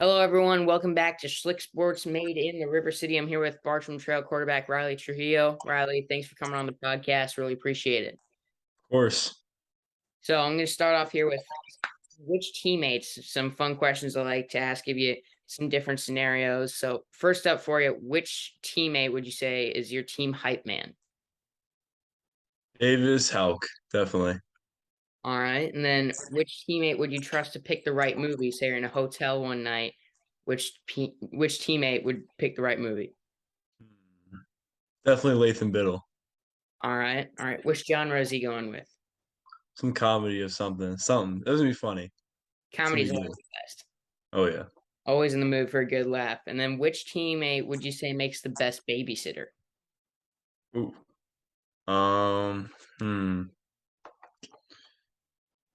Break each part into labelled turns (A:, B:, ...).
A: Hello, everyone. Welcome back to Schlick Sports Made in the River City. I'm here with Bartram Trail quarterback Riley Trujillo. Riley, thanks for coming on the podcast. Really appreciate it.
B: Of course.
A: So I'm going to start off here with which teammates, some fun questions I like to ask, give you some different scenarios. So first up for you, which teammate would you say is your team hype man?
B: Davis Hauk, definitely.
A: All right. And then which teammate would you trust to pick the right movie? Say you're in a hotel one night, which teammate would pick the right movie?
B: Definitely Lathan Biddle.
A: All right. All right. Which genre is he going with?
B: Some comedy or something. Something. It was gonna be funny. It's gonna
A: Comedy's
B: be
A: always
B: good.
A: the best.
B: Oh yeah.
A: Always in the mood for a good laugh. And then which teammate would you say makes the best babysitter?
B: Ooh. Um, hmm.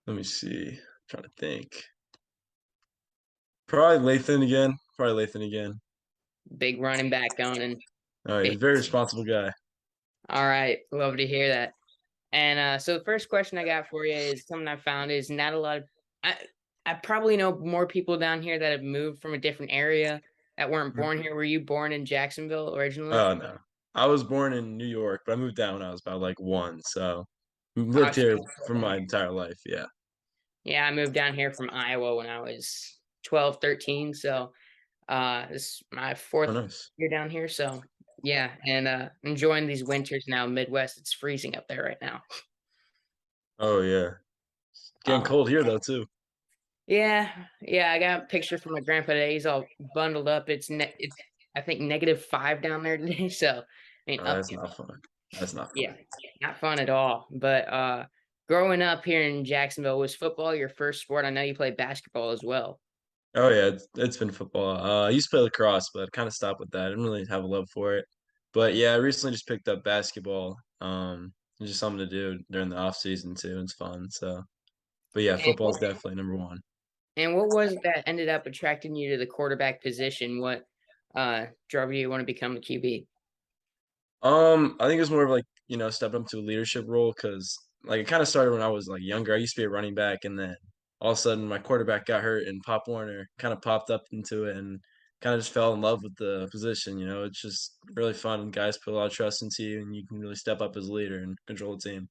B: Let me see. I'm trying to think. Probably Lathan again. Probably Lathan again.
A: Big running back going and
B: Oh, he's a
A: big.
B: very responsible guy.
A: All right. Love to hear that. And so the first question I got for you is something I found is not a lot of I probably know more people down here that have moved from a different area that weren't born here. Were you born in Jacksonville originally?
B: Oh no. I was born in New York, but I moved down when I was about like one, so lived
A: Gosh,
B: here
A: you
B: for
A: down
B: my
A: here.
B: entire life. Yeah.
A: Yeah, I moved down here from Iowa when I was 12, 13. So this is my
B: Oh
A: fourth
B: nice.
A: year down here. So yeah, and enjoying these winters now. Midwest, it's freezing up there right now.
B: Oh yeah. Getting
A: Uh,
B: cold here though too.
A: yeah, yeah. I got a picture from my grandpa today. He's all bundled up. It's I think -5 down there today. So I mean,
B: Oh,
A: up
B: that's not fun. That's not
A: yeah,
B: fun.
A: not fun at all. But growing up here in Jacksonville, was football your first sport? I know you played basketball as well.
B: Oh yeah, it's been football. I used to play lacrosse, but kind of stopped with that. I didn't really have a love for it. But yeah, I recently just picked up basketball. It's just something to do during the off season too. It's fun. So, but yeah,
A: And
B: football is definitely number one.
A: what was it that ended up attracting you to the quarterback position? What drove you to want to become a QB?
B: I think it's more of like stepping up to a leadership role because like it kind of started when I was like younger. I used to be a running back, and then all of a sudden my quarterback got hurt, and Pop Warner kind of popped up into it, and kind of just fell in love with the position. It's just really fun, and guys put a lot of trust into you, and you can really step up as a leader and control the team.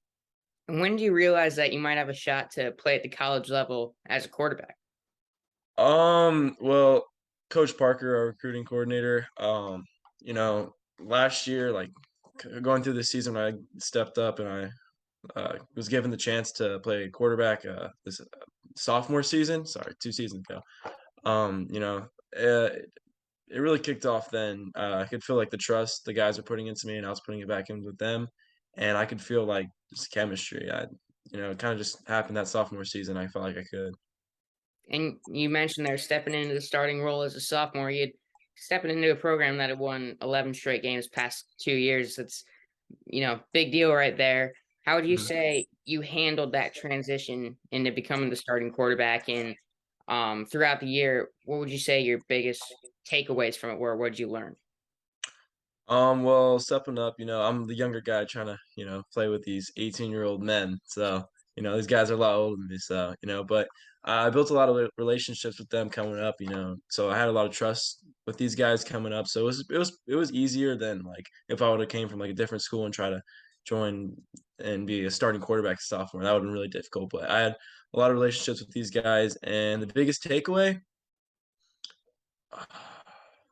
A: And when do you realize that you might have a shot to play at the college level as a quarterback?
B: Well, Coach Parker, our recruiting coordinator, last year, like going through the season, I stepped up and I was given the chance to play quarterback this sophomore season. Sorry, 2 seasons ago. Um, you know, uh, it really kicked off then. I could feel like the trust the guys were putting into me, and I was putting it back in with them, and I could feel like just chemistry. It kind of just happened that sophomore season. I felt like I could.
A: And you mentioned they're stepping into the starting role as a sophomore. You'd stepping into a program that had won 11 straight games past 2 years. That's big deal right there. How would you
B: Mhm.
A: say you handled that transition into becoming the starting quarterback? And throughout the year, what would you say your biggest takeaways from it were? What did you learn?
B: Well, stepping up, I'm the younger guy trying to, play with these 18-year-old men. So, these guys are a lot older than me. So, but I built a lot of relationships with them coming up, so I had a lot of trust with these guys coming up. So it was easier than like if I would have came from like a different school and try to join and be a starting quarterback sophomore. That would have been really difficult. But I had a lot of relationships with these guys, and the biggest takeaway,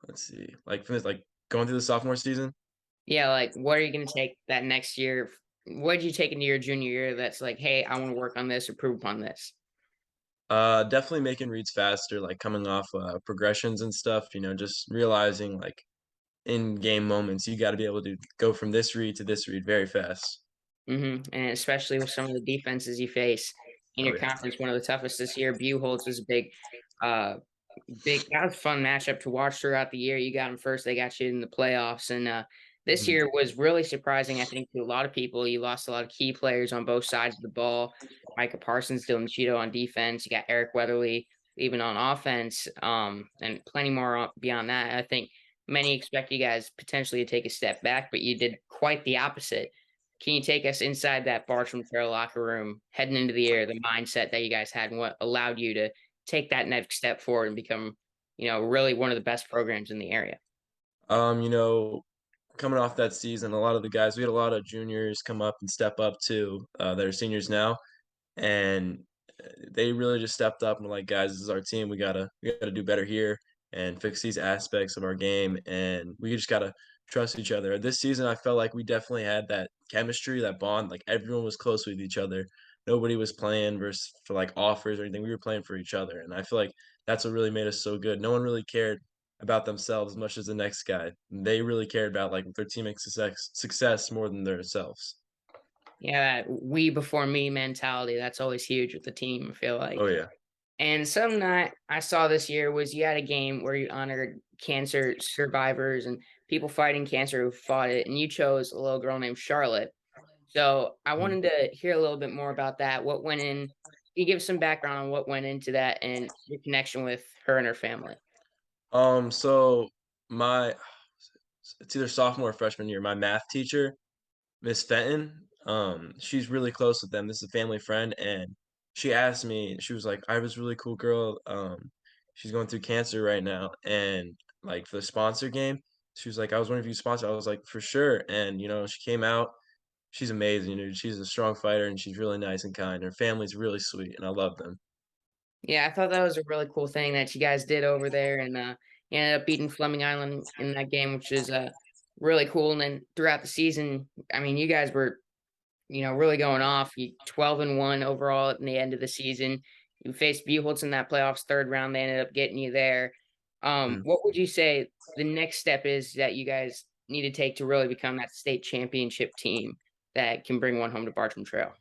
B: let's see, like from this, like going through the sophomore season.
A: Yeah, like what are you going to take that next year? What did you take into your junior year that's like, hey, I want to work on this or prove upon this?
B: Definitely making reads faster, like coming off progressions and stuff. Just realizing like in game moments, you got to be able to go from this read to this read very fast.
A: And especially with some of the defenses you face in
B: Oh
A: your
B: yeah.
A: conference, one of the toughest this year. Buchholz was a uh, that was a fun matchup to watch throughout the year. You got them first, they got you in the playoffs, and this
B: Mhm.
A: year was really surprising. I think to a lot of people, you lost a lot of key players on both sides of the ball. Micah Parsons, Dylan Cheeto on defense. You got Eric Weatherly even on offense, and plenty more beyond that. I think many expect you guys potentially to take a step back, but you did quite the opposite. Can you take us inside that Bartram Trail locker room heading into the year, the mindset that you guys had, and what allowed you to take that next step forward and become really one of the best programs in the area.
B: You know, coming off that season, a lot of the guys, we had a lot of juniors come up and step up too, that are seniors now, and they really just stepped up and were like, guys, this is our team. We gotta do better here and fix these aspects of our game, and we just gotta trust each other. This season, I felt like we definitely had that chemistry, that bond. Like everyone was close with each other. Nobody was playing versus for like offers or anything. We were playing for each other, and I feel like that's what really made us so good. No one really cared about themselves as much as the next guy. They really cared about like their teammates' success more than themselves.
A: Yeah, that we before me mentality, that's always huge with the team, I feel
B: Oh
A: like.
B: yeah.
A: And something that I saw this year was you had a game where you honored cancer survivors and people fighting cancer who fought it, and you chose a little girl named Charlotte. So I
B: Mhm.
A: wanted to hear a little bit more about that. What went in? Can you give some background on what went into that and your connection with her and her family?
B: So my it's either sophomore or freshman year, my math teacher, Miss Fenton, she's really close with them. This is a family friend, and she asked me, she was like, I have this really cool girl. She's going through cancer right now, and like for the sponsor game, she was like, I was wondering if you sponsor. I was like, for sure. And she came out. She's amazing. She's a strong fighter, and she's really nice and kind. Her family's really sweet, and I love them.
A: Yeah, I thought that was a really cool thing that you guys did over there, and you ended up beating Fleming Island in that game, which is really cool. And then throughout the season, I mean, you guys were really going off. You 12-1 overall at the end of the season. You faced Buchholz in that playoffs third round. They ended up getting you there.
B: Mm.
A: What would you say the next step is that you guys need to take to really become that state championship team that can bring one home to Bartram Trail?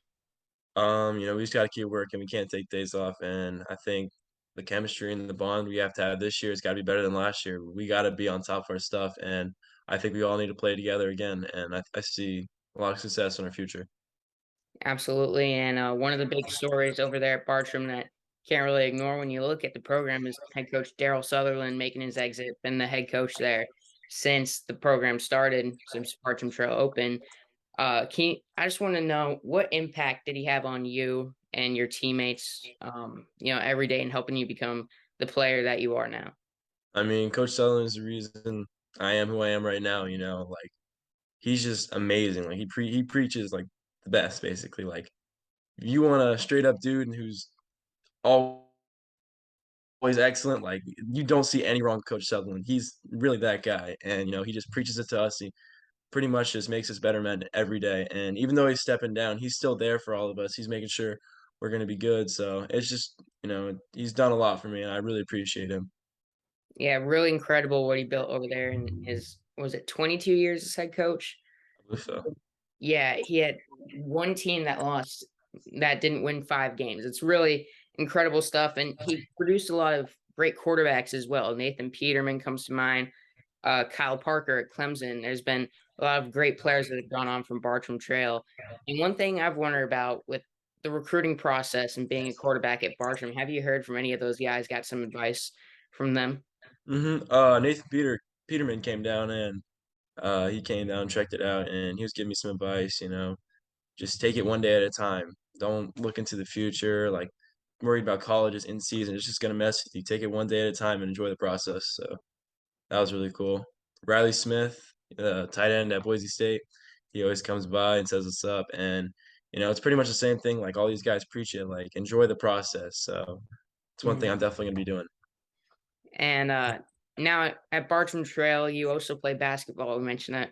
B: We just gotta keep working. We can't take days off, and I think the chemistry and the bond we have to have this year has gotta be better than last year. We gotta be on top of our stuff, and I think we all need to play together again, and I see a lot of success in our future.
A: Absolutely. And one of the big stories over there at Bartram that can't really ignore when you look at the program is head coach Darrell Sutherland making his exit, been the head coach there since the program started, since Bartram Trail opened. I just want to know what impact did he have on you and your teammates, every day in helping you become the player that you are now?
B: I mean, Coach Sutherland is the reason I am who I am right now, like, he's just amazing. Like, he preaches, like, the best, basically. Like, if you want a straight up dude who's always excellent, like, you don't see any wrong with Coach Sutherland. He's really that guy, and, he just preaches it to us. He pretty much just makes us better men every day, and even though he's stepping down, he's still there for all of us. He's making sure we're gonna be good, so it's just, he's done a lot for me, and I really appreciate him.
A: Yeah, really incredible what he built over there in his, was it 22 years as head coach?
B: I believe so.
A: Yeah, he had one team that didn't win 5 games. It's really incredible stuff, and he produced a lot of great quarterbacks as well. Nathan Peterman comes to mind, Kyle Parker at Clemson. There's been a lot of great players that have gone on from Bartram Trail. And one thing I've wondered about with the recruiting process and being a quarterback at Bartram, have you heard from any of those guys, got some advice from them?
B: Nathan Peterman came down, and he came down, checked it out, and he was giving me some advice. Just take it one day at a time. Don't look into the future, like worried about colleges in season. It's just gonna mess with you. Take it one day at a time and enjoy the process. So that was really cool. Riley Smith, tight end at Boise State, he always comes by and says what's up, and it's pretty much the same thing. Like all these guys preach it, like enjoy the process. So it's one thing
A: Mhm.
B: I'm definitely gonna be doing.
A: And now at Bartram Trail, you also play basketball. We mentioned that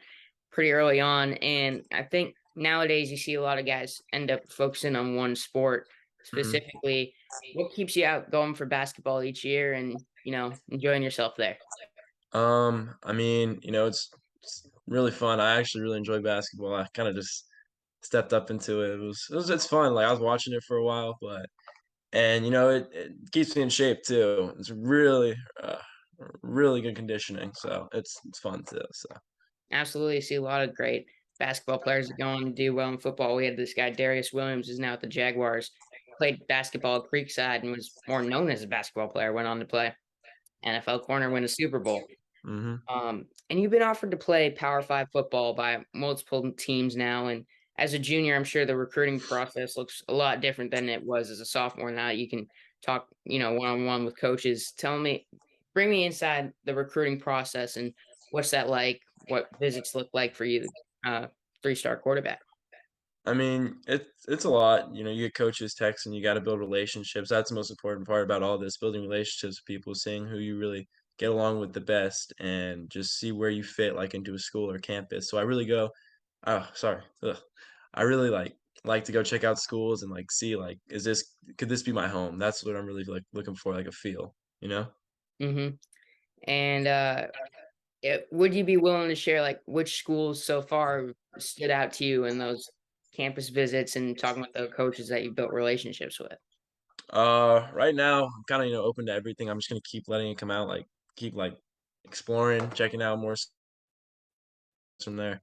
A: pretty early on, and I think nowadays you see a lot of guys end up focusing on one sport
B: Mhm.
A: specifically. What keeps you out going for basketball each year and enjoying yourself there?
B: I mean, it's really fun. I actually really enjoy basketball. I kind of just stepped up into it. It's fun. Like I was watching it for a while, but and it keeps me in shape too. It's really good conditioning, so it's fun too. So
A: Absolutely, see a lot of great basketball players that go on to do well in football. We had this guy Darius Williams, who's now at the Jaguars. Played basketball at Creekside and was more known as a basketball player. Went on to play NFL corner, win a Super Bowl.
B: hmm
A: And you've been offered to play Power Five football by multiple teams now. And as a junior, I'm sure the recruiting process looks a lot different than it was as a sophomore. Now you can talk, one on one with coaches. Tell me, bring me inside the recruiting process and what's that like? What visits look like for you, three-star quarterback?
B: I mean, it's a lot. You know, you get coaches texting, you got to build relationships. That's the most important part about all this, building relationships with people, seeing who you really get along with the best, and just see where you fit, like into a school or campus. So I really go, oh, sorry, ugh. I really like to go check out schools and like see like, could this be my home? That's what I'm really like looking for, like a feel, you know?
A: Mhm. And, would you be willing to share, like, which schools so far stood out to you in those campus visits and talking with the coaches that you built relationships with?
B: Right now, I'm kind of open to everything. I'm just gonna keep letting it come out, like keep like exploring, checking out more from there.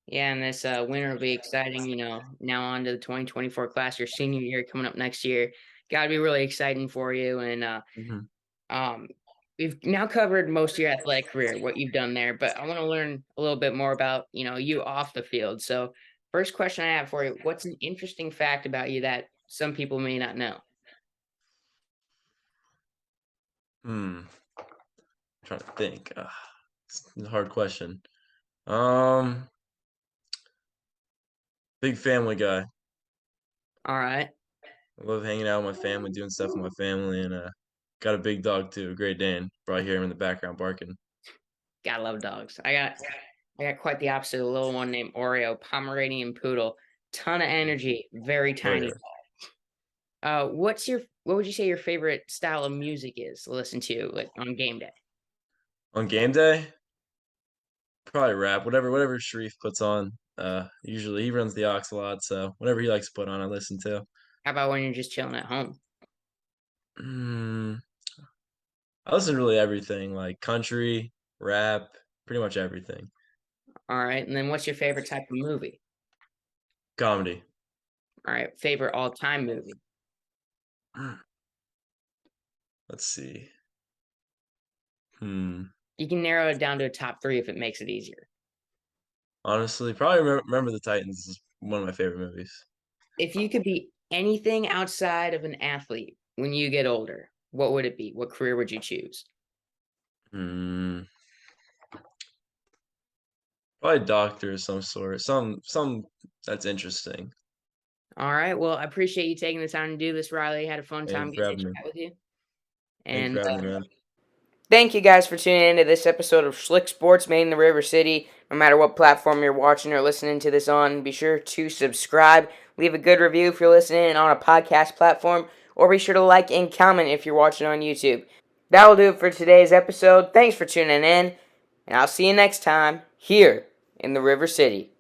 A: Yeah, and this, winter will be exciting, now on to the 2024 class, your senior year coming up next year. Gotta be really exciting for you, and,
B: Hmm.
A: um, we've now covered most of your athletic career, what you've done there, but I wanna learn a little bit more about, you off the field. So, first question I have for you, what's an interesting fact about you that some people may not know?
B: Hmm. Trying to think. It's a hard question. Um, Big family guy.
A: Alright.
B: I love hanging out with my family, doing stuff with my family, and got a big dog too, a Great Dane. Probably hear him in the background barking.
A: Gotta love dogs. I got quite the opposite, a little one named Oreo, Pomeranian poodle, ton of energy, very
B: Oh
A: tiny.
B: yeah.
A: What would you say your favorite style of music is to listen to, like, on game day?
B: On game day, probably rap. Whatever Sharif puts on. Usually he runs the aux a lot, so whatever he likes to put on, I listen to.
A: How about when you're just chilling at home?
B: Mm, I listen to really everything, like country, rap, pretty much everything.
A: Alright, and then what's your favorite type of movie?
B: Comedy.
A: Alright, favorite all-time movie?
B: Let's see. Hmm.
A: You can narrow it down to a top 3 if it makes it easier.
B: Honestly, probably Remember the Titans is one of my favorite movies.
A: If you could be anything outside of an athlete when you get older, what would it be? What career would you choose?
B: Hmm. Probably doctor of some sort. Some that's interesting.
A: Alright, well, I appreciate you taking the time to do this, Riley. Had a fun
B: Thank
A: time
B: you for
A: getting to
B: having me.
A: chat with you,
B: Thank you
A: and,
B: for having me, man.
A: thank you guys for tuning in to this episode of Schlick Sports made in the River City. No matter what platform you're watching or listening to this on, be sure to subscribe, leave a good review if you're listening on a podcast platform, or be sure to like and comment if you're watching on YouTube. That will do it for today's episode. Thanks for tuning in, and I'll see you next time here in the River City.